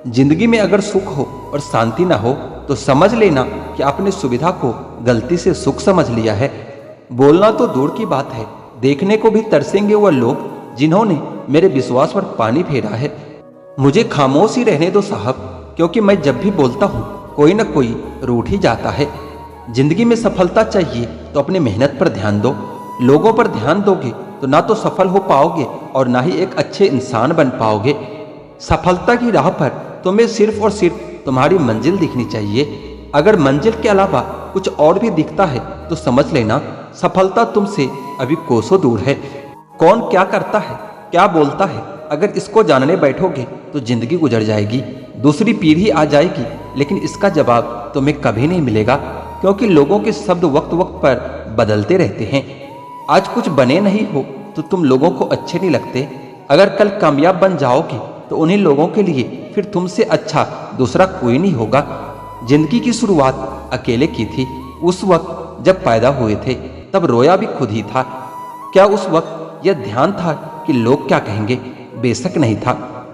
जिंदगी में अगर सुख हो और शांति ना हो तो समझ लेना कि आपने सुविधा को गलती से सुख समझ लिया है। बोलना तो दूर की बात है, देखने को भी तरसेंगे वह लोग जिन्होंने मेरे विश्वास पर पानी फेरा है। मुझे खामोश ही रहने दो साहब, क्योंकि मैं जब भी बोलता हूँ कोई न कोई रूठ ही जाता है। जिंदगी में सफलता चाहिए तो अपनी मेहनत पर ध्यान दो। लोगों पर ध्यान दोगे तो ना तो सफल हो पाओगे और ना ही एक अच्छे इंसान बन पाओगे। सफलता की राह पर तुम्हें सिर्फ और सिर्फ तुम्हारी मंजिल दिखनी चाहिए। अगर मंजिल के अलावा कुछ और भी दिखता है तो समझ लेना सफलता तुमसे अभी कोसों दूर है। कौन क्या करता है, क्या बोलता है, अगर इसको जानने बैठोगे तो जिंदगी गुजर जाएगी, दूसरी पीढ़ी आ जाएगी, लेकिन इसका जवाब तुम्हें कभी नहीं मिलेगा, क्योंकि लोगों के शब्द वक्त वक्त पर बदलते रहते हैं। आज कुछ बने नहीं हो तो तुम लोगों को अच्छे नहीं लगते, अगर कल कामयाब बन जाओगे तो उन्हीं लोगों के लिए फिर तुमसे अच्छा दूसरा कोई नहीं होगा। जिंदगी की शुरुआत अकेले की थी। उस वक्त जब पैदा हुए थे तब रोया भी खुद ही था। क्या उस वक्त यह ध्यान था कि लोग क्या कहेंगे? बेशक नहीं था,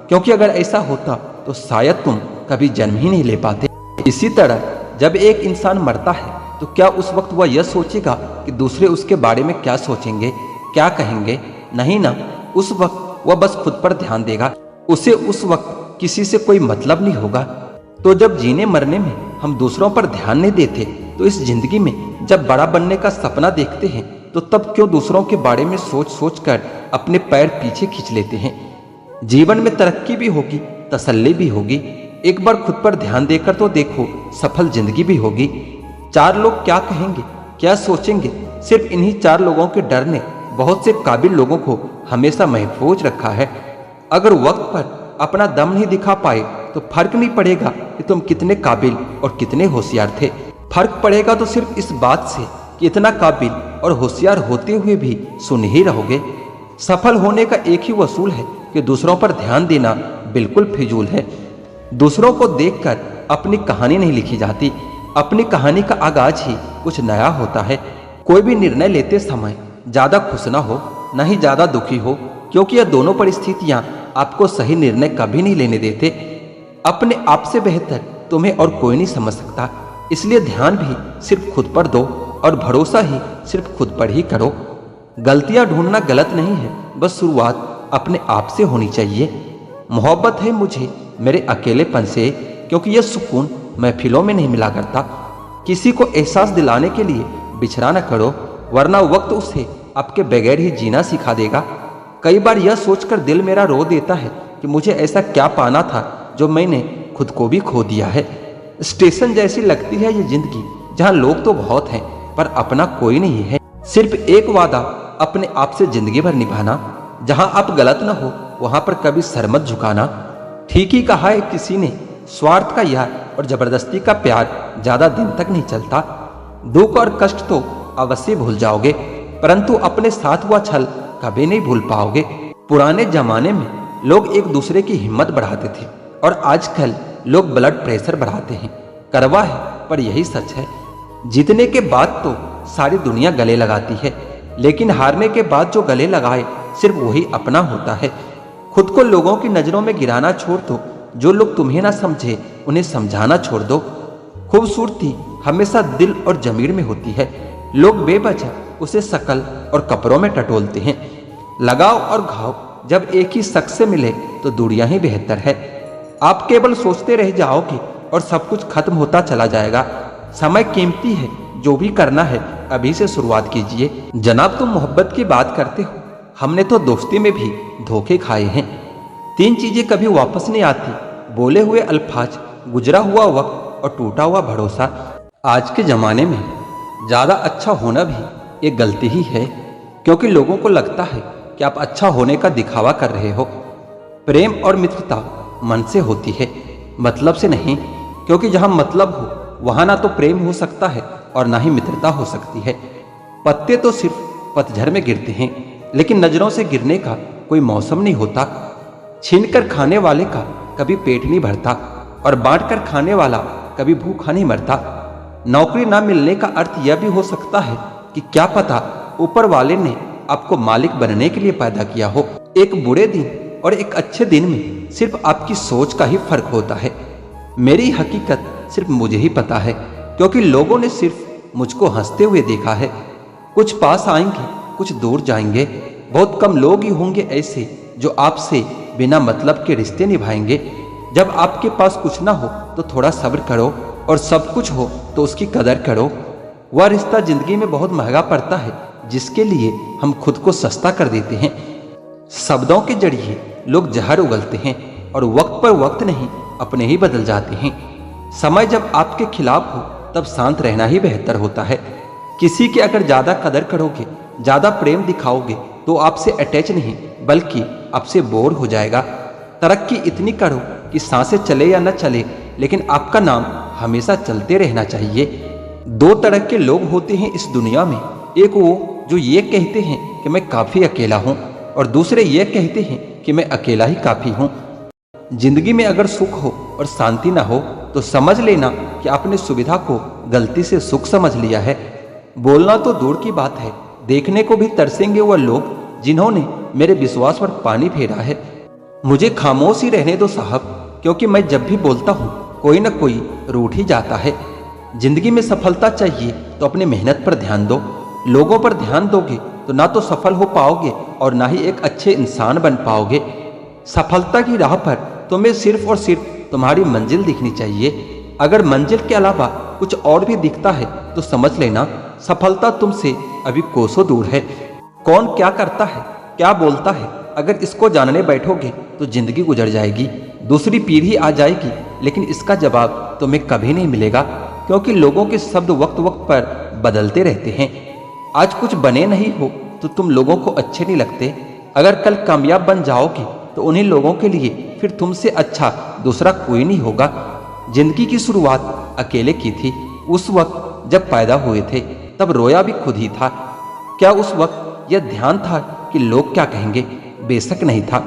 क्योंकि अगर ऐसा होता तो शायद तुम कभी जन्म ही नहीं ले पाते। इसी तरह जब एक इंसान मरता है तो क्या उस वक्त वह यह सोचेगा कि दूसरे उसके बारे में क्या सोचेंगे, क्या कहेंगे? नहीं ना, उस वक्त वह बस खुद पर ध्यान देगा। उसे उस वक्त किसी से कोई मतलब नहीं होगा। तो जब जीने मरने में हम दूसरों पर ध्यान नहीं देते तो इस जिंदगी में जब बड़ा बनने का सपना देखते हैं तो तब क्यों दूसरों के बारे में सोच सोच कर अपने पैर पीछे खींच लेते हैं? जीवन में तरक्की भी होगी, तसल्ली भी होगी। एक बार खुद पर ध्यान देकर तो देखो, सफल जिंदगी भी होगी। चार लोग क्या कहेंगे, क्या सोचेंगे, सिर्फ इन्हीं चार लोगों के डर ने बहुत से काबिल लोगों को हमेशा महफूज रखा है। अगर वक्त पर अपना दम नहीं दिखा पाए तो फर्क नहीं पड़ेगा कि तुम कितने काबिल और कितने होशियार थे। फर्क पड़ेगा तो सिर्फ इस बात से कि इतना काबिल और होशियार होते हुए भी सुन ही रहोगे। सफल होने का एक ही वसूल है कि दूसरों पर ध्यान देना बिल्कुल फिजूल है। दूसरों को देखकर अपनी कहानी नहीं लिखी जाती, अपनी कहानी का आगाज ही कुछ नया होता है। कोई भी निर्णय लेते समय ज्यादा खुश ना हो, न ही ज्यादा दुखी हो, क्योंकि यह दोनों परिस्थितियां आपको सही निर्णय कभी नहीं लेने देते। अपने आप से बेहतर तुम्हें और कोई नहीं समझ सकता, इसलिए ध्यान भी सिर्फ खुद पर दो और भरोसा ही सिर्फ खुद पर ही करो। गलतियां ढूंढना गलत नहीं है, बस शुरुआत अपने आप से होनी चाहिए। मोहब्बत है मुझे मेरे अकेलेपन से, क्योंकि यह सुकून महफिलों में नहीं मिला करता। किसी को एहसास दिलाने के लिए बिछड़ा न करो, वरना वक्त उसे आपके बगैर ही जीना सिखा देगा। कई बार यह सोचकर दिल मेरा रो देता है कि मुझे ऐसा क्या पाना था जो मैंने खुद को भी खो दिया है। स्टेशन जैसी लगती है ये जिंदगी, जहाँ लोग तो बहुत हैं पर अपना कोई नहीं है। सिर्फ एक वादा अपने आप से जिंदगी भर निभाना, जहाँ आप गलत न हो वहां पर कभी सर मत झुकाना। ठीक ही कहा है किसी ने, स्वार्थ का यार और जबरदस्ती का प्यार ज्यादा दिन तक नहीं चलता। दुख और कष्ट तो अवश्य भूल जाओगे, परंतु अपने साथ हुआ छल कभी नहीं भूल पाओगे। पुराने जमाने में लोग एक दूसरे की हिम्मत बढ़ाते थे और आजकल लोग ब्लड प्रेशर बढ़ाते हैं। करवा है पर यही सच है। जीतने के बाद तो सारी दुनिया गले लगाती है, लेकिन हारने के बाद जो गले लगाए सिर्फ वही अपना होता है। खुद को लोगों की नजरों में गिराना छोड़ दो, जो लोग तुम्हें ना समझे उन्हें समझाना छोड़ दो। खूबसूरती हमेशा दिल और जमीर में होती है, लोग बेवजह उसे शकल और कपड़ों में टटोलते हैं। लगाव और घाव जब एक ही शख्स से मिले तो दूरियां ही बेहतर है। आप केवल सोचते रह जाओगे और सब कुछ खत्म होता चला जाएगा। समय कीमती है, जो भी करना है अभी से शुरुआत कीजिए। जनाब, तुम मोहब्बत की बात करते हो, हमने तो दोस्ती में भी धोखे खाए हैं। 3 चीजें कभी वापस नहीं आती, बोले हुए अल्फाज, गुजरा हुआ वक्त और टूटा हुआ भरोसा। आज के जमाने में ज्यादा अच्छा होना भी एक गलती ही है, क्योंकि लोगों को लगता है कि आप अच्छा होने का दिखावा कर रहे हो। प्रेम और मित्रता मन से होती है, मतलब से नहीं, क्योंकि जहां मतलब हो वहां ना तो प्रेम हो सकता है और ना ही मित्रता हो सकती है। पत्ते तो सिर्फ पतझड़ में गिरते हैं, लेकिन नजरों से गिरने का कोई मौसम नहीं होता। छीन कर खाने वाले का कभी पेट नहीं भरता और बांट कर खाने वाला कभी भूखा नहीं मरता। नौकरी ना मिलने का अर्थ यह भी हो सकता है कि क्या पता ऊपर वाले ने आपको मालिक बनने के लिए पैदा किया हो। एक बुरे दिन और एक अच्छे दिन में सिर्फ आपकी सोच का ही फर्क होता है। मेरी हकीकत सिर्फ मुझे ही पता है, क्योंकि लोगों ने सिर्फ मुझको हंसते हुए देखा है। कुछ पास आएंगे, कुछ दूर जाएंगे। बहुत कम लोग ही होंगे ऐसे जो आपसे बिना मतलब के रिश्ते निभाएंगे। जब आपके पास कुछ ना हो तो थोड़ा सब्र करो, और सब कुछ हो तो उसकी कदर करो। वह रिश्ता जिंदगी में बहुत महंगा पड़ता है जिसके लिए हम खुद को सस्ता कर देते हैं। शब्दों के जरिए लोग जहर उगलते हैं और वक्त पर वक्त नहीं अपने ही बदल जाते हैं। समय जब आपके खिलाफ हो तब शांत रहना ही बेहतर होता है। किसी की अगर ज्यादा कदर करोगे, ज्यादा प्रेम दिखाओगे तो आपसे अटैच नहीं बल्कि आपसे बोर हो जाएगा। तरक्की इतनी करो कि सांसें चले या न चले, लेकिन आपका नाम हमेशा चलते रहना चाहिए। दो तरह के लोग होते हैं इस दुनिया में, एक वो जो ये कहते हैं कि मैं काफी अकेला हूँ, और दूसरे ये कहते हैं कि मैं अकेला ही काफी हूँ। जिंदगी में अगर सुख हो और शांति ना हो तो समझ लेना कि आपने सुविधा को गलती से सुख समझ लिया है। बोलना तो दूर की बात है, देखने को भी तरसेंगे वह लोग जिन्होंने मेरे विश्वास पर पानी फेरा है। मुझे खामोश ही रहने दो साहब, क्योंकि मैं जब भी बोलता हूँ कोई न कोई रूठ ही जाता है। जिंदगी में सफलता चाहिए तो अपनी मेहनत पर ध्यान दो। लोगों पर ध्यान दोगे तो ना तो सफल हो पाओगे और ना ही एक अच्छे इंसान बन पाओगे। सफलता की राह पर तुम्हें सिर्फ और सिर्फ तुम्हारी मंजिल दिखनी चाहिए। अगर मंजिल के अलावा कुछ और भी दिखता है तो समझ लेना सफलता तुमसे अभी कोसों दूर है। कौन क्या करता है, क्या बोलता है, अगर इसको जानने बैठोगे तो जिंदगी गुजर जाएगी, दूसरी पीढ़ी आ जाएगी, लेकिन इसका जवाब तुम्हें कभी नहीं मिलेगा, क्योंकि लोगों के शब्द वक्त वक्त पर बदलते रहते हैं। आज कुछ बने नहीं हो तो तुम लोगों को अच्छे नहीं लगते। अगर कल कामयाब बन जाओगे तो उन्हीं लोगों के लिए फिर तुमसे अच्छा दूसरा कोई नहीं होगा। जिंदगी की शुरुआत अकेले की थी। उस वक्त जब पैदा हुए थे तब रोया भी खुद ही था। क्या उस वक्त यह ध्यान था कि लोग क्या कहेंगे? बेशक नहीं था,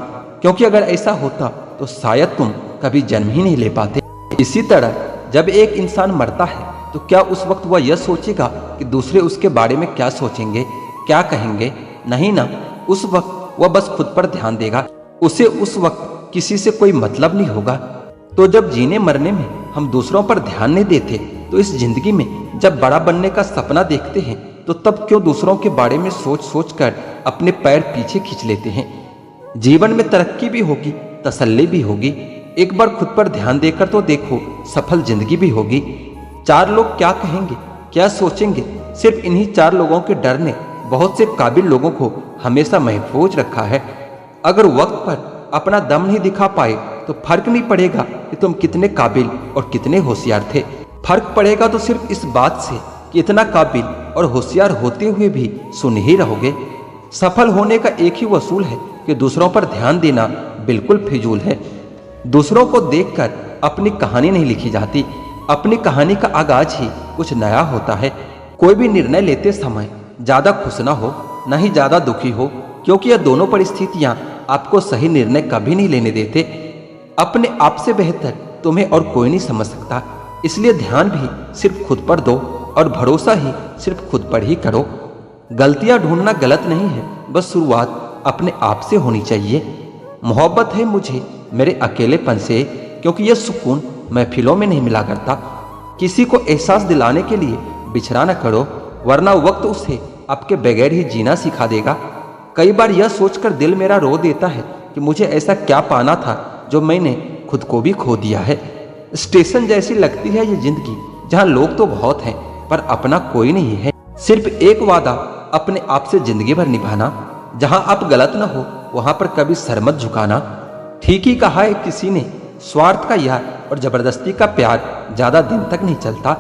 क्योंकि अगर ऐसा होता तो शायद तुम कभी जन्म ही नहीं ले पाते। इसी तरह जब एक इंसान मरता है तो क्या उस वक्त वह यह सोचेगा कि दूसरे उसके बारे में क्या सोचेंगे, क्या कहेंगे? नहीं ना, उस वक्त वह बस खुद पर ध्यान देगा। उसे उस वक्त किसी से कोई मतलब नहीं होगा। तो जब जीने मरने में हम दूसरों पर ध्यान नहीं देते तो इस जिंदगी में जब बड़ा बनने का सपना देखते हैं तो तब क्यों दूसरों के बारे में सोच सोच कर अपने पैर पीछे खींच लेते हैं? जीवन में तरक्की भी होगी, तसल्ली भी होगी। एक बार खुद पर ध्यान देकर तो देखो, सफल जिंदगी भी होगी। चार लोग क्या कहेंगे, क्या सोचेंगे, सिर्फ इन्हीं चार लोगों के डर ने बहुत से काबिल लोगों को हमेशा महफूज रखा है। अगर वक्त पर अपना दम नहीं दिखा पाए तो फर्क नहीं पड़ेगा कि तुम कितने काबिल और कितने होशियार थे। फर्क पड़ेगा तो सिर्फ इस बात से कि इतना काबिल और होशियार होते हुए भी सुन ही रहोगे। सफल होने का एक ही वसूल है कि दूसरों पर ध्यान देना बिल्कुल फिजूल है। दूसरों को देखकर अपनी कहानी नहीं लिखी जाती, अपनी कहानी का आगाज ही कुछ नया होता है। कोई भी निर्णय लेते समय ज्यादा खुश ना हो, न ही ज्यादा दुखी हो, क्योंकि यह दोनों परिस्थितियां आपको सही निर्णय कभी नहीं लेने देते। अपने आप से बेहतर तुम्हें और कोई नहीं समझ सकता, इसलिए ध्यान भी सिर्फ खुद पर दो और भरोसा ही सिर्फ खुद पर ही करो। गलतियां ढूंढना गलत नहीं है, बस शुरुआत अपने आप से होनी चाहिए। मोहब्बत है मुझे मेरे अकेलेपन से, क्योंकि यह सुकून महफिलों में नहीं मिला करता। किसी को एहसास दिलाने के लिए बिछड़ा न करो, वरना वक्त उसे आपके बगैर ही जीना सिखा देगा। कई बार यह सोचकर दिल मेरा रो देता है कि मुझे ऐसा क्या पाना था जो मैंने खुद को भी खो दिया है। स्टेशन जैसी लगती है ये जिंदगी, जहाँ लोग तो बहुत हैं पर अपना कोई नहीं है। सिर्फ एक वादा अपने आप से जिंदगी भर निभाना, जहाँ आप गलत न हो वहां पर कभी सर मत झुकाना। ठीक ही कहा है किसी ने, स्वार्थ का यार और जबरदस्ती का प्यार ज्यादा दिन तक नहीं चलता।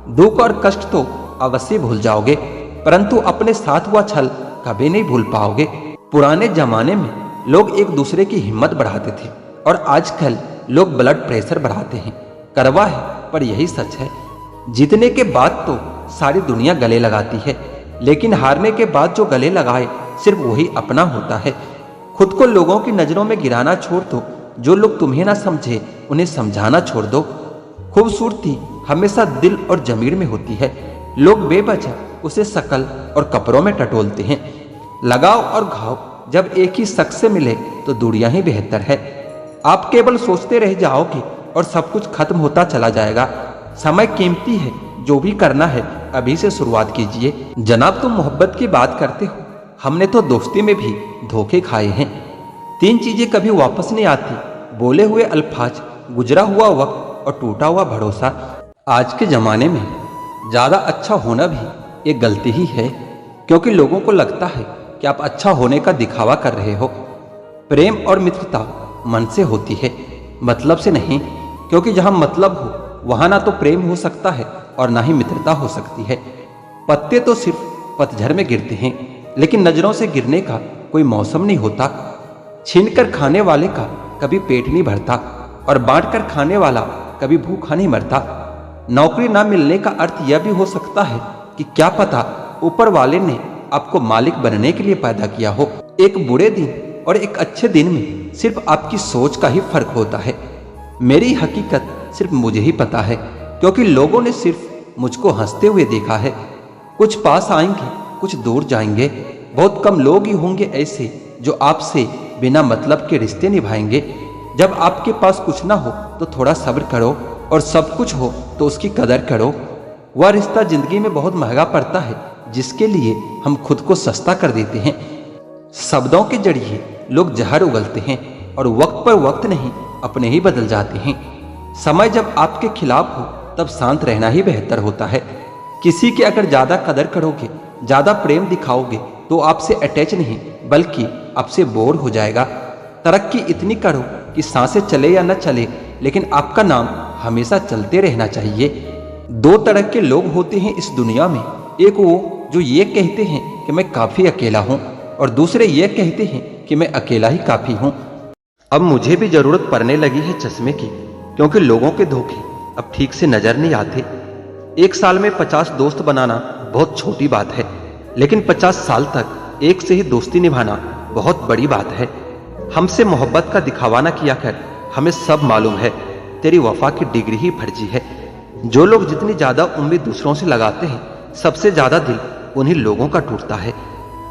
दुख और कष्ट तो अवश्य भूल जाओगे, परंतु अपने साथ हुआ छल कभी नहीं भूल पाओगे। पुराने जमाने में लोग एक दूसरे की हिम्मत बढ़ाते थे और आजकल लोग ब्लड प्रेशर बढ़ाते हैं। करवा है पर यही सच है। जीतने के बाद तो सारी दुनिया गले लगाती है, लेकिन हारने के बाद जो गले लगाए सिर्फ वही अपना होता है। खुद को लोगों की नजरों में गिराना छोड़ दो, जो लोग तुम्हें ना समझे उन्हें समझाना छोड़ दो। खूबसूरती हमेशा दिल और जमीर में होती है। लोग बेवजह उसे शकल और कपड़ों में टटोलते हैं। लगाव और घाव जब एक ही शख्स से मिले तो दूरियां ही बेहतर है। आप केवल सोचते रह जाओगे और सब कुछ खत्म होता चला जाएगा। समय कीमती है, जो भी करना है अभी से शुरुआत कीजिए। जनाब, तुम मोहब्बत की बात करते हो, हमने तो दोस्ती में भी धोखे खाए हैं। 3 चीजें कभी वापस नहीं आती: बोले हुए अल्फाज, गुजरा हुआ वक्त और टूटा हुआ भरोसा। आज के जमाने में ज्यादा अच्छा होना भी एक गलती ही है, क्योंकि लोगों को लगता है कि आप अच्छा होने का दिखावा कर रहे हो। प्रेम और मित्रता मन से होती है, मतलब से नहीं, क्योंकि जहां मतलब हो वहां ना तो प्रेम हो सकता है और ना ही मित्रता हो सकती है। पत्ते तो सिर्फ पतझड़ में गिरते हैं, लेकिन नजरों से गिरने का कोई मौसम नहीं होता। छीनकर खाने वाले का कभी पेट नहीं भरता और बांटकर खाने वाला कभी भूखा नहीं मरता। नौकरी ना मिलने का अर्थ यह भी हो सकता है कि क्या पता ऊपर वाले ने आपको मालिक बनने के लिए पैदा किया हो। एक बुरे दिन और एक अच्छे दिन में सिर्फ आपकी सोच का ही फर्क होता है। मेरी हकीकत सिर्फ मुझे ही पता है, क्योंकि लोगों ने सिर्फ मुझको हंसते हुए देखा है। कुछ पास आएंगे, कुछ दूर जाएंगे। बहुत कम लोग ही होंगे ऐसे जो आपसे बिना मतलब के रिश्ते निभाएंगे। जब आपके पास कुछ ना हो तो थोड़ा सब्र करो, और सब कुछ हो तो उसकी कदर करो। वह रिश्ता जिंदगी में बहुत महंगा पड़ता है जिसके लिए हम खुद को सस्ता कर देते हैं। शब्दों के जरिए लोग जहर उगलते हैं और वक्त पर वक्त नहीं, अपने ही बदल जाते हैं। समय जब आपके खिलाफ हो तब शांत रहना ही बेहतर होता है। किसी की अगर ज्यादा कदर करोगे, ज्यादा प्रेम दिखाओगे तो आपसे अटैच नहीं बल्कि आपसे बोर हो जाएगा। तरक्की इतनी करो कि सांसें चले या न चले, लेकिन आपका नाम हमेशा चलते रहना चाहिए। 2 तरह के लोग होते हैं इस दुनिया में, एक वो जो ये कहते हैं कि मैं काफी अकेला हूँ, और दूसरे ये कहते हैं कि मैं अकेला ही काफी हूँ। अब मुझे भी जरूरत पड़ने लगी है चश्मे की, क्योंकि लोगों के धोखे अब ठीक से नजर नहीं आते। 1 साल में 50 दोस्त बनाना बहुत छोटी बात है, लेकिन 50 साल तक एक से ही दोस्ती निभाना बहुत बड़ी बात है। हमसे मोहब्बत का दिखावा न किया कर, हमें सब मालूम है तेरी वफा की डिग्री ही फर्जी है। जो लोग जितनी ज्यादा उम्मीद दूसरों से लगाते हैं, सबसे ज्यादा दिल उन्हीं लोगों का टूटता है।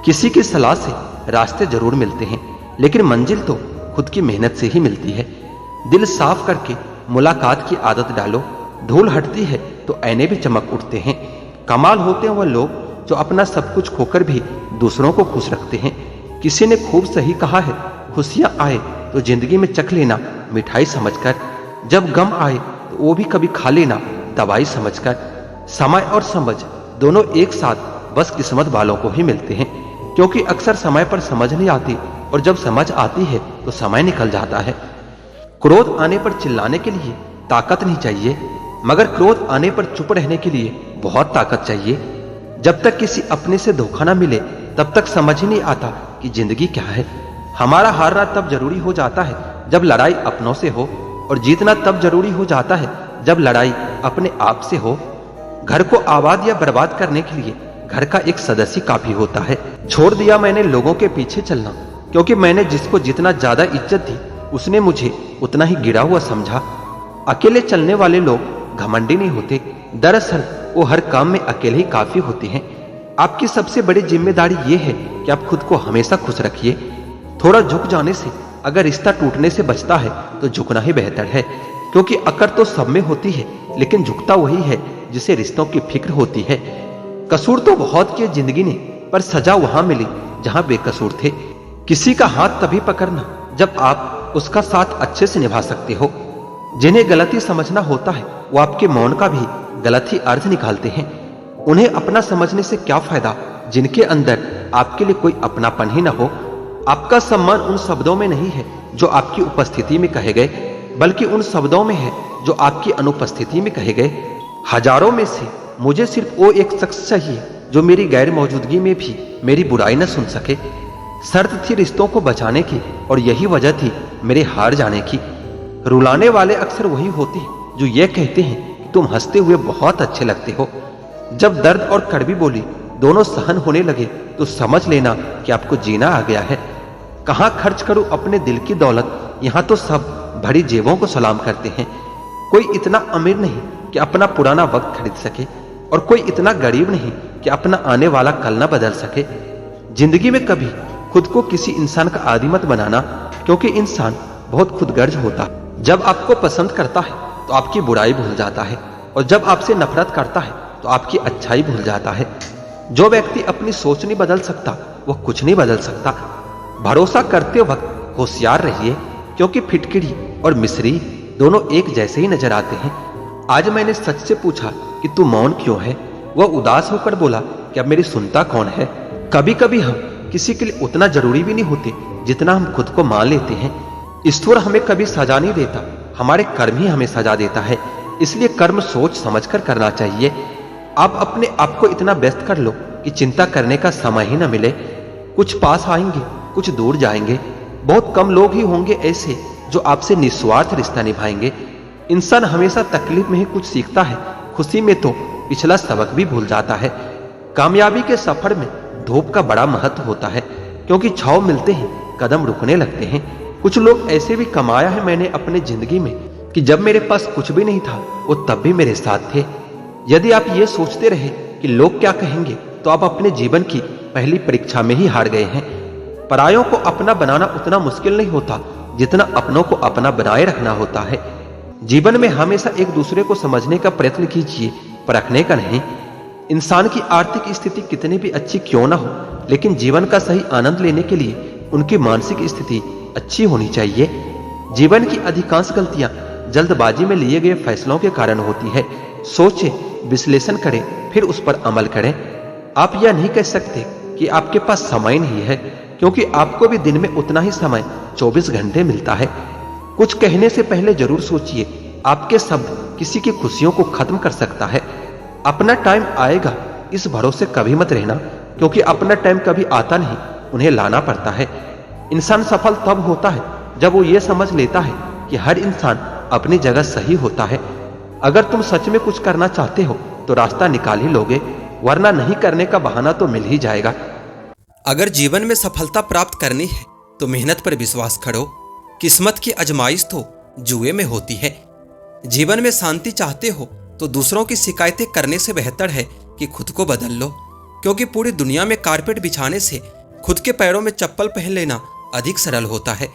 किसी की सलाह से रास्ते जरूर मिलते हैं, लेकिन मंजिल तो खुद की मेहनत से ही मिलती है। दिल साफ करके मुलाकात की आदत डालो, धूल हटती है तो ऐने भी चमक उठते हैं। कमाल होते हैं वह लोग जो अपना सब कुछ खोकर भी दूसरों को खुश रखते हैं। किसी ने खूब सही कहा है, खुशियां आए तो जिंदगी में चख लेना मिठाई समझकर, जब गम आए तो वो भी कभी खा लेना दवाई समझकर। समय और समझ दोनों एक साथ बस किस्मत वालों को ही मिलते हैं, क्योंकि अक्सर समय पर समझ नहीं आती, और जब समझ आती है तो समय निकल जाता है। क्रोध आने पर चिल्लाने के लिए ताकत नहीं चाहिए, मगर क्रोध आने पर चुप रहने के लिए बहुत ताकत चाहिए। जब तक किसी अपने से धोखा ना मिले तब तक समझ ही नहीं आता कि जिंदगी क्या है। हमारा हारना तब जरूरी हो जाता है जब लड़ाई अपनों से हो, और जीतना तब जरूरी हो जाता है जब लड़ाई अपने आप से हो। घर को आबाद या बर्बाद करने के लिए घर का एक सदस्य काफी होता है। छोड़ दिया मैंने लोगों के पीछे चलना, क्योंकि मैंने जिसको जितना ज्यादा इज्जत दी उसने मुझे उतना ही गिरा हुआ समझा। अकेले चलने वाले लोग घमंडी नहीं होते, दरअसल वो हर काम में अकेले ही काफी होते हैं। आपकी सबसे बड़ी जिम्मेदारी ये है कि आप खुद को हमेशा खुश रखिए। थोड़ा झुक जाने से अगर रिश्ता टूटने से बचता है तो झुकना ही बेहतर है, क्योंकि अकड़ तो सब में होती है, लेकिन झुकता वही है जिसे रिश्तों की फिक्र होती है। कसूर तो बहुत किए जिंदगी ने, पर सजा वहां मिली जहां बेकसूर थे। किसी का हाथ तभी पकड़ना जब आप उसका साथ अच्छे से निभा सकते हो। जिन्हें गलती समझना होता है वो आपके मौन का भी गलत ही अर्थ निकालते हैं। उन्हें अपना समझने से क्या फायदा जिनके अंदर आपके लिए कोई अपनापन ही ना हो। आपका सम्मान उन शब्दों में नहीं है जो आपकी उपस्थिति में कहे गए, बल्कि उन शब्दों में है जो आपकी अनुपस्थिति में कहे गए। हजारों में से मुझे सिर्फ वो एक शख्स चाहिए जो मेरी गैर मौजूदगी में भी मेरी बुराई न सुन सके। शर्त थी रिश्तों को बचाने की, और यही वजह थी मेरे हार जाने की। रुलाने वाले अक्सर वही होते हैं जो ये कहते हैं कि तुम हंसते हुए बहुत अच्छे लगते हो। जब दर्द और कड़वी बोली दोनों सहन होने लगे तो समझ लेना कि आपको जीना आ गया है। कहां खर्च करूं अपने दिल की दौलत, यहां तो सब भरी जेबों को सलाम करते हैं। कोई इतना अमीर नहीं कि अपना पुराना वक्त खरीद सके, और कोई इतना गरीब नहीं कि अपना आने वाला कल ना बदल सके। जिंदगी में कभी खुद को किसी इंसान का आदी मत बनाना, क्योंकि इंसान बहुत खुदगर्ज होता है। जब आपको पसंद करता है तो आपकी बुराई भूल जाता है, और जब आपसे नफरत करता है तो आपकी अच्छाई भूल जाता है। जो व्यक्ति अपनी सोच नहीं बदल सकता वह कुछ नहीं बदल सकता। भरोसा करते वक्त होशियार रहिए, क्योंकि फिटकिरी और मिस्री दोनों एक जैसे ही नजर आते हैं। आज मैंने सच से पूछा कि तू मौन क्यों है? वह उदास होकर बोला कि अब मेरी सुनता कौन है। कभी कभी हम किसी के लिए उतना जरूरी भी नहीं होते जितना हम खुद को मान लेते हैं। ईश्वर हमें कभी सजा नहीं देता, हमारे कर्म ही हमें सजा देता है। इसलिए कर्म सोच समझकर करना चाहिए। आप अपने आप को इतना व्यस्त कर लो कि चिंता करने का समय ही न मिले। कुछ पास आएंगे, कुछ दूर जाएंगे। बहुत कम लोग ही होंगे ऐसे जो आपसे निस्वार्थ रिश्ता निभाएंगे। इंसान हमेशा तकलीफ में ही कुछ सीखता है, खुशी में तो पिछला सबक भी भूल जाता है। कामयाबी के सफर में धूप का बड़ा महत्व होता है, क्योंकि छांव मिलते ही कदम रुकने लगते हैं। कुछ लोग ऐसे भी कमाया है मैंने अपने जिंदगी में कि जब मेरे पास कुछ भी नहीं था वो तब भी मेरे साथ थे। यदि आप ये सोचते रहे कि लोग क्या कहेंगे तो आप अपने जीवन की पहली परीक्षा में ही हार गए हैं। परायों को अपना बनाना उतना मुश्किल नहीं होता जितना अपनों को अपना बनाए रखना होता है। जीवन में हमेशा एक दूसरे को समझने का प्रयत्न कीजिए, परखने का नहीं। इंसान की आर्थिक स्थिति कितनी भी अच्छी क्यों ना हो, लेकिन जीवन का सही आनंद लेने के लिए उनकी मानसिक स्थिति अच्छी होनी चाहिए। जीवन की अधिकांश गलतियां जल्दबाजी में लिए गए फैसलों के कारण होती है। सोचें, विश्लेषण करें, फिर उस पर अमल करें। आप यह नहीं कह सकते कि आपके पास समय नहीं है, क्योंकि आपको भी दिन में उतना ही समय 24 घंटे मिलता है। कुछ कहने से पहले जरूर सोचिए, आपके शब्द किसी की खुशियों को खत्म कर सकता है। अपना टाइम आएगा इस भरोसे कभी मत रहना, क्योंकि अपना टाइम कभी आता नहीं, उन्हें लाना पड़ता है। इंसान सफल तब होता है जब वो ये समझ लेता है कि हर इंसान अपनी जगह सही होता है। अगर तुम सच में कुछ करना चाहते हो तो रास्ता निकाल ही लोगे, वरना नहीं करने का बहाना तो मिल ही जाएगा। अगर जीवन में सफलता प्राप्त करनी है तो मेहनत पर विश्वास करो। किस्मत की आजमाइश तो जुए में होती है। जीवन में शांति चाहते हो तो दूसरों की शिकायतें करने से बेहतर है कि खुद को बदल लो, क्योंकि पूरी दुनिया में कारपेट बिछाने से खुद के पैरों में चप्पल पहन लेना अधिक सरल होता है।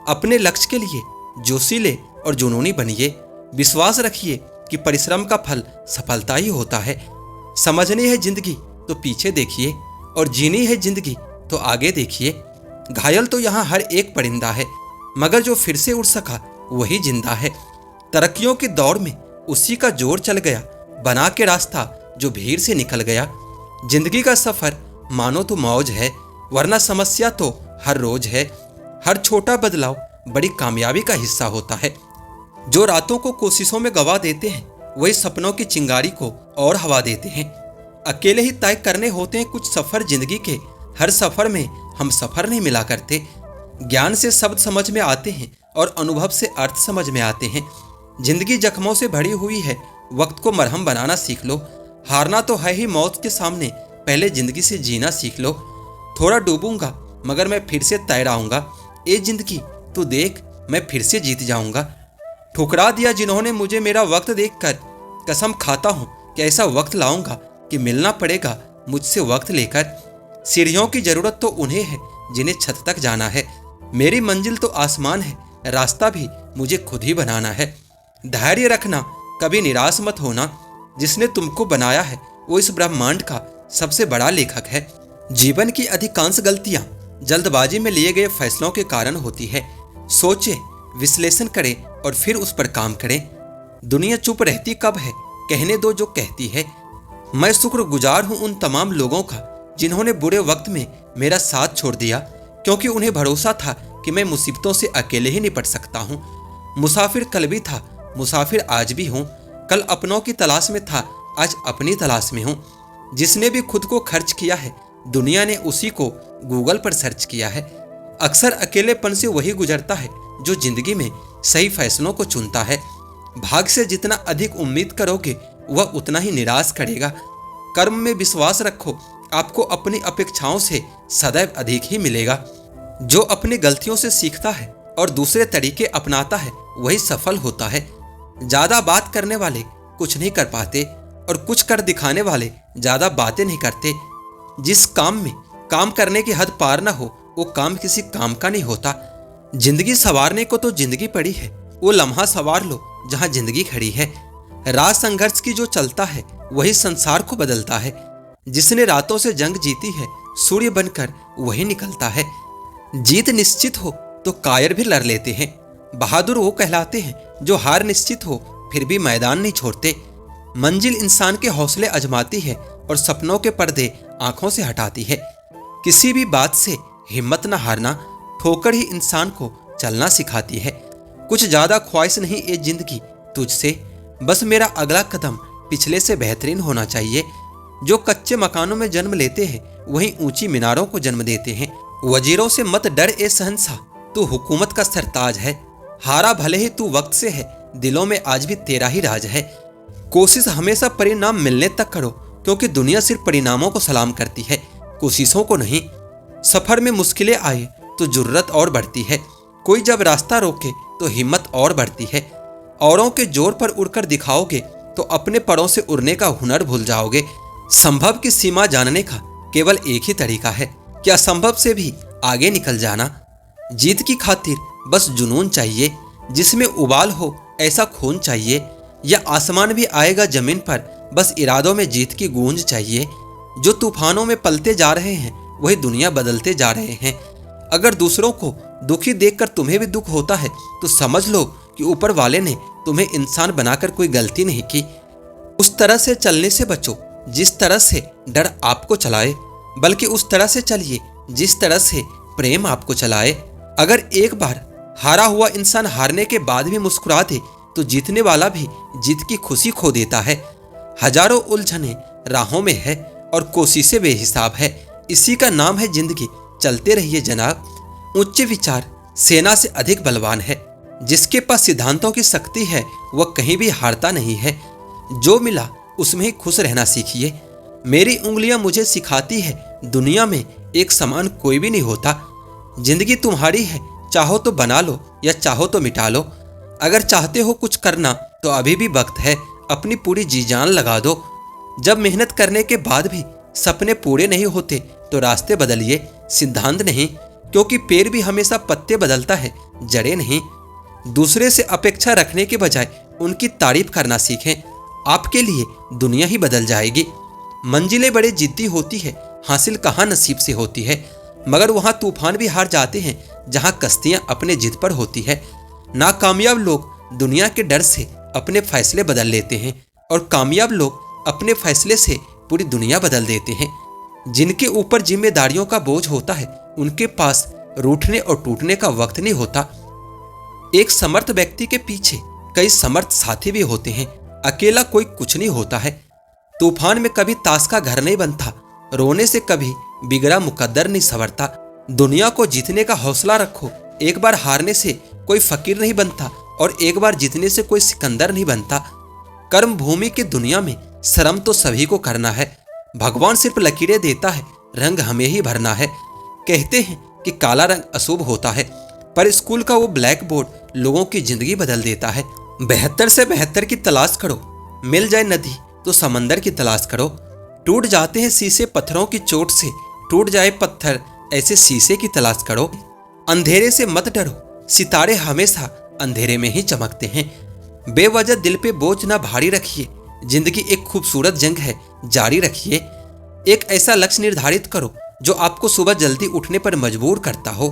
अपने लक्ष्य के लिए जोशीले और जुनूनी बनिए। विश्वास रखिए कि परिश्रम का फल सफलता ही होता है। समझनी है जिंदगी तो पीछे देखिए, और जीनी है जिंदगी तो आगे देखिए। घायल तो यहाँ हर एक परिंदा है, मगर जो फिर से उड़ सका वही जिंदा है। तरक्कियों की दौड़ में उसी का जोर चल गया, बना के रास्ता जो भीड़ से निकल गया। जिंदगी का सफर मानो तो मौज है, वरना समस्या तो हर रोज है। हर छोटा बदलाव बड़ी कामयाबी का हिस्सा होता है। जो रातों को कोशिशों में गवा देते हैं वही सपनों की चिंगारी को और हवा देते हैं। अकेले ही तय करने होते हैं कुछ सफर जिंदगी के, हर सफर में हम सफर नहीं मिला करते। ज्ञान से शब्द समझ में आते हैं और अनुभव से अर्थ समझ में आते हैं। जिंदगी जख्मों से भरी हुई है, वक्त को मरहम बनाना सीख लो। हारना तो है ही मौत के सामने, पहले जिंदगी से जीना सीख लो। थोड़ा डूबूंगा मगर मैं फिर से तैर आऊंगा, ए जिंदगी तू देख मैं फिर से जीत जाऊंगा। ठुकरा दिया जिन्होंने मुझे मेरा वक्त देखकर, कसम खाता हूं कि ऐसा वक्त लाऊंगा कि मिलना पड़ेगा मुझसे वक्त लेकर। सीढ़ियों की जरूरत तो उन्हें है जिन्हें छत तक जाना है। मेरी मंजिल तो आसमान है, रास्ता भी मुझे खुद ही बनाना है। धैर्य रखना, कभी निराश मत होना। जिसने तुमको बनाया है वो इस ब्रह्मांड का सबसे बड़ा लेखक है। जीवन की अधिकांश गलतियां जल्दबाजी में लिए गए फैसलों के कारण होती है। सोचें, विश्लेषण करें और फिर उस पर काम करें। दुनिया चुप रहती कब है, कहने दो जो कहती है। मैं शुक्रगुजार हूं उन तमाम लोगों का जिन्होंने बुरे वक्त में मेरा साथ छोड़ दिया, क्योंकि उन्हें भरोसा था कि मैं मुसीबतों से अकेले ही निपट सकता हूं। मुसाफिर कल भी था, मुसाफिर आज भी हूं। कल अपनों की तलाश में था, आज अपनी तलाश में हूं। जिसने भी खुद को खर्च किया है दुनिया ने उसी को गूगल पर सर्च किया है। अक्सर अकेलेपन से वही गुजरता है जो जिंदगी में सही फैसलों को चुनता है। भाग से जितना अधिक उम्मीद करोगे वह उतना ही निराश करेगा। कर्म में विश्वास रखो, आपको अपनी अपेक्षाओं से सदैव अधिक ही मिलेगा। जो अपनी गलतियों से सीखता है और दूसरे तरीके अपनाता है वही सफल होता है। ज्यादा बात करने वाले कुछ नहीं कर पाते और कुछ कर दिखाने वाले ज्यादा बातें नहीं करते। जिस काम में काम करने की हद पार ना हो वो काम किसी काम का नहीं होता। जिंदगी संवारने को तो जिंदगी पड़ी है, वो लम्हा संवार लो जहां जिंदगी खड़ी है। राज संघर्ष की जो चलता है वही संसार को बदलता है। जिसने रातों से जंग जीती है सूर्य बनकर वही निकलता है। जीत निश्चित हो तो कायर भी लड़ लेते हैं। बहादुर वो कहलाते हैं जो हार निश्चित हो फिर भी मैदान नहीं छोड़ते। मंजिल इंसान के हौसले अजमाती है और सपनों के पर्दे आंखों से हटाती है। किसी भी बात से हिम्मत न हारना, ठोकर ही इंसान को चलना सिखाती है। कुछ ज्यादा ख्वाहिश नहीं ये जिंदगी तुझसे, बस मेरा अगला कदम पिछले से बेहतरीन होना चाहिए। जो कच्चे मकानों में जन्म लेते हैं वहीं ऊंची मीनारों को जन्म देते हैं। वजीरों से मत डर ए शहंशाह, तू हुकूमत का सरताज है। हारा भले ही तू वक्त से है, दिलों में आज भी तेरा ही राज है। कोशिश हमेशा परिणाम मिलने तक करो, क्योंकि दुनिया सिर्फ परिणामों को सलाम करती है, कोशिशों को नहीं। सफर में मुश्किलें आए तो जुर्रत और बढ़ती है। कोई जब रास्ता रोके तो हिम्मत और बढ़ती है। औरों के जोर पर उड़कर दिखाओगे तो अपने परों से उड़ने का हुनर भूल जाओगे। संभव की सीमा जानने का केवल एक ही तरीका है कि असंभव से भी आगे निकल जाना। जीत की खातिर बस जुनून चाहिए, जिसमें उबाल हो ऐसा खून चाहिए। या आसमान भी आएगा जमीन पर, बस इरादों में जीत की गूंज चाहिए। जो तूफानों में पलते जा रहे हैं वही दुनिया बदलते जा रहे हैं। अगर दूसरों को दुखी देखकर तुम्हें भी दुख होता है तो समझ लो कि ऊपर वाले ने तुम्हें इंसान बनाकर कोई गलती नहीं की। उस तरह से चलने से बचो जिस तरह से डर आपको चलाए, बल्कि उस तरह से चलिए जिस तरह से प्रेम आपको चलाए। अगर एक बार हारा हुआ इंसान हारने के बाद भी मुस्कुरा दे तो जीतने वाला भी जीत की खुशी खो देता है। हजारों उलझने राहों में है और कोशिशें बेहिसाब है। इसी का नाम है जिंदगी, चलते रहिए जनाब। उच्च विचार सेना से अधिक बलवान है। जिसके पास सिद्धांतों की शक्ति है वह कहीं भी हारता नहीं है। जो मिला उसमें ही खुश रहना सीखिए। मेरी उंगलियां मुझे सिखाती है दुनिया में एक समान कोई भी नहीं होता। जिंदगी तुम्हारी है, चाहो तो बना लो या चाहो तो मिटा लो। अगर चाहते हो कुछ करना तो अभी भी वक्त है, अपनी पूरी जी जान लगा दो। जब मेहनत करने के बाद भी सपने पूरे नहीं होते तो रास्ते बदलिए, सिद्धांत नहीं, क्योंकि पेड़ भी हमेशा पत्ते बदलता है, जड़ें नहीं। दूसरे से अपेक्षा रखने के बजाय उनकी तारीफ करना सीखें, आपके लिए दुनिया ही बदल जाएगी। मंजिलें बड़े जिद्दी होती है, हासिल कहाँ नसीब से होती है, मगर वहाँ तूफान भी हार जाते हैं जहाँ कश्तियाँ अपने जिद पर होती है। नाकामयाब लोग दुनिया के डर से अपने फैसले बदल लेते हैं और कामयाब लोग अपने फैसले से पूरी दुनिया बदल देते हैं। जिनके ऊपर जिम्मेदारियों का बोझ होता है उनके पास रूठने और टूटने का वक्त नहीं होता। एक समर्थ व्यक्ति के पीछे कई समर्थ साथी भी होते हैं, अकेला कोई कुछ नहीं होता है। तूफान में कभी ताश का घर नहीं बनता, रोने से कभी बिगड़ा मुकद्दर नहीं संवरता। दुनिया को जीतने का हौसला रखो, एक बार हारने से कोई फकीर नहीं बनता और एक बार जीतने से कोई सिकंदर नहीं बनता। कर्म भूमि की दुनिया में श्रम तो सभी को करना है, भगवान सिर्फ लकीरें देता है, रंग हमें ही भरना है। कहते हैं कि काला रंग अशुभ होता है, पर स्कूल का वो ब्लैक बोर्ड लोगों की जिंदगी बदल देता है। बेहतर से बेहतर की तलाश करो, मिल जाए नदी तो समंदर की तलाश करो। टूट जाते हैं शीशे पत्थरों की चोट से, टूट जाए पत्थर ऐसे शीशे की तलाश करो। अंधेरे से मत डरो, सितारे हमेशा अंधेरे में ही चमकते हैं। बेवजह दिल पे बोझ ना भारी रखिए, जिंदगी एक खूबसूरत जंग है, जारी रखिए। एक ऐसा लक्ष्य निर्धारित करो जो आपको सुबह जल्दी उठने पर मजबूर करता हो।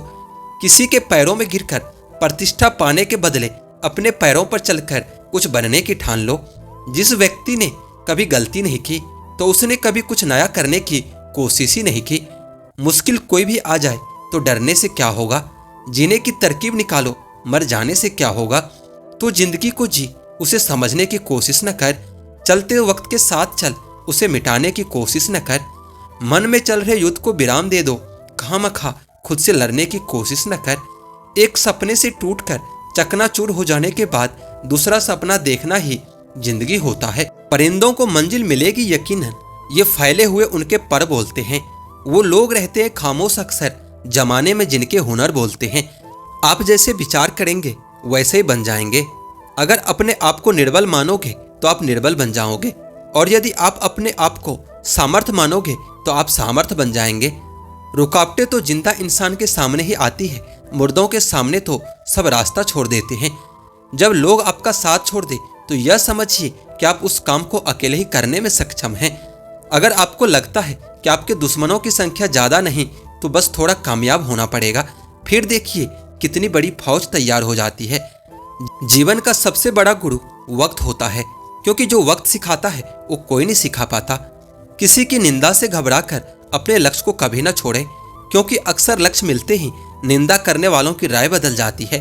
किसी के पैरों में गिरकर प्रतिष्ठा पाने के बदले अपने पैरों पर चलकर कुछ बनने की ठान लो। जिस व्यक्ति ने कभी गलती नहीं की तो उसने कभी कुछ नया करने की कोशिश ही नहीं की। मुश्किल कोई भी आ जाए तो डरने से क्या होगा, जीने की तरकीब निकालो, मर जाने से क्या होगा। तो जिंदगी को जी, उसे समझने की कोशिश न कर। चलते वक्त के साथ चल, उसे मिटाने की कोशिश न कर। मन में चल रहे युद्ध को विराम दे दो, खामखा खुद से लड़ने की कोशिश न कर। एक सपने से टूटकर चकनाचूर हो जाने के बाद दूसरा सपना देखना ही जिंदगी होता है। परिंदों को मंजिल मिलेगी यकीनन, ये फैले हुए उनके पर बोलते हैं। वो लोग रहते हैं खामोश अक्सर, जमाने में जिनके हुनर बोलते हैं। आप जैसे विचार करेंगे वैसे ही बन जाएंगे। अगर अपने आप को निर्बल मानोगे तो आप निर्बल बन जाओगे, और यदि आप अपने आप को सामर्थ मानोगे तो आप सामर्थ बन जाएंगे। रुकावटें तो जिंदा इंसान के सामने ही आती है, मुर्दों के सामने तो सब रास्ता छोड़ देते हैं। जब लोग आपका साथ छोड़ दे तो यह समझिए कि आप उस काम को अकेले ही करने में सक्षम हैं। अगर आपको लगता है कि आपके दुश्मनों की संख्या ज्यादा नहीं तो बस थोड़ा कामयाब होना पड़ेगा, फिर देखिए कितनी बड़ी फौज तैयार हो जाती है। जीवन का सबसे बड़ा गुरु वक्त होता है, क्योंकि जो वक्त सिखाता है वो कोई नहीं सिखा पाता। किसी की निंदा से घबराकर अपने लक्ष्य को कभी ना छोड़ें, क्योंकि अक्सर लक्ष्य मिलते ही निंदा करने वालों की राय बदल जाती है।